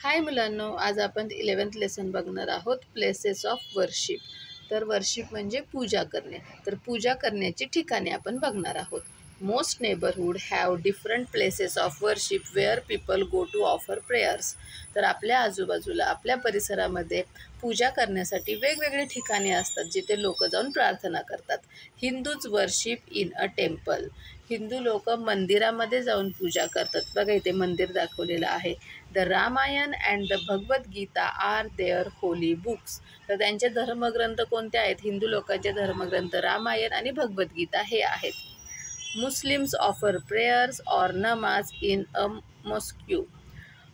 हाय मुलांनो, आज आपण 11th लेसन बघणार आहोत प्लेसेस ऑफ वर्शिप. तर वर्शिप म्हणजे पूजा करणे. तर पूजा करण्याची ठिकाणे आपण बघणार आहोत. Most neighbourhood have different places of worship where people go to offer prayers. तर आपल्या आजूबाजूला आपल्या परिसरामध्ये पूजा करण्यासाठी वेगवेगळे ठिकाणे असतात जिथे लोक जाऊन प्रार्थना करतात. Hindus worship in a temple. Hindu लोक मंदिरामध्ये जाऊन पूजा करतात. बघा इथे मंदिर दाखवलेलं आहे. The Ramayan and the Bhagavad Gita are their holy books. तर त्यांचे धर्मग्रंथ कोणते आहेत? हिंदू लोकांचे धर्मग्रंथ रामायण आणि भगवद्गीता हे आहेत. मुस्लिम्स ऑफर प्रेयर्स ऑर नमाज इन अ मॉस्क्यू.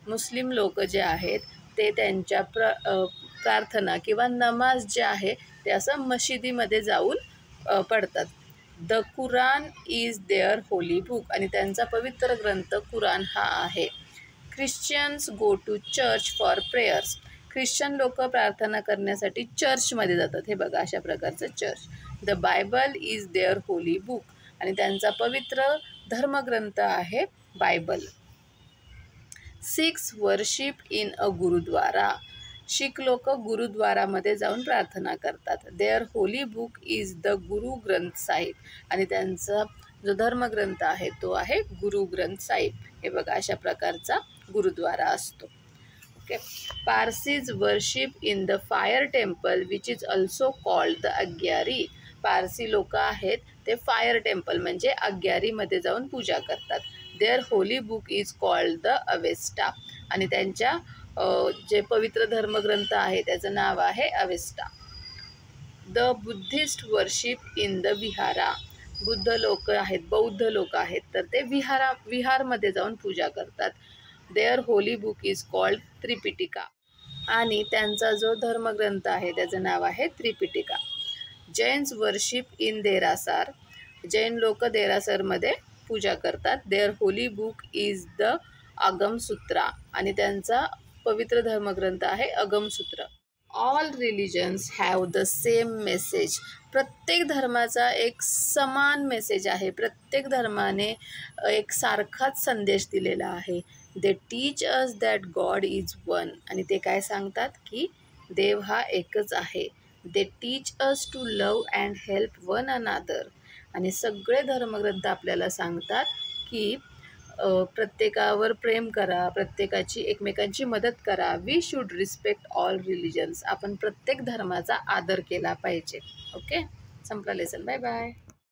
मुस्लिम लोक जे आहेत ते त्यांच्या प्रार्थना किंवा नमाज जे आहे ते असं मशिदीमध्ये जाऊन पढतात. The Quran is their holy book. आणि त्यांचा पवित्र ग्रंथ कुराण हा आहे. Christians go to church for prayers. Christian लोक प्रार्थना करण्यासाठी चर्चमध्ये जातात. हे बघा अशा प्रकारचं church. The Bible is their holy book. आणि त्यांचा पवित्र धर्मग्रंथ आहे Bible. Sikhs worship in a gurdwara. शीख लोक गुरुद्वारामध्ये जाऊन प्रार्थना करतात. Their holy book is the Guru Granth Sahib. आणि त्यांचा जो धर्मग्रंथ आहे तो आहे गुरु ग्रंथ साहिब. हे बघा अशा प्रकारचा गुरुद्वारा असतो. Okay. Parsis worship in the fire temple which is also called the agiary. Parsi लोक आहेत ते फायर टेम्पल म्हणजे अग्यारीमध्ये जाऊन पूजा करतात. Their holy book is called the Avesta. आणि त्यांच्या जे पवित्र धर्मग्रंथ आहे त्याचं नाव आहे Avesta. The Buddhist worship in the vihara. बुद्ध लोक आहेत, बौद्ध लोक आहेत, तर ते विहारमध्ये जाऊन पूजा करतात. Their holy book is called Tripitaka. आणि त्यांचा जो धर्मग्रंथ आहे त्याचं नाव आहे Tripitaka. Jains worship in derasar. Jain लोक देरासरमध्ये पूजा करतात. Their holy book is the Agamsutra. आणि त्यांचा पवित्र धर्मग्रंथ आहे Agamsutra. All religions have the same message. प्रत्येक धर्माचा एक समान मेसेज आहे. प्रत्येक धर्माने एक सारखाच संदेश दिलेला आहे. They teach us that God is one. आणि ते काय सांगतात की देव हा एकच आहे. They teach us to love and help one another. आणि सगळे धर्मग्रंथ आपल्याला सांगतात की प्रत्येकावर प्रेम करा, प्रत्येकाची एकमेकांची मदत करा. We should respect all religions. आपण प्रत्येक धर्माचा आदर केला पाहिजे. ओके, संपला लेसन. Bye bye.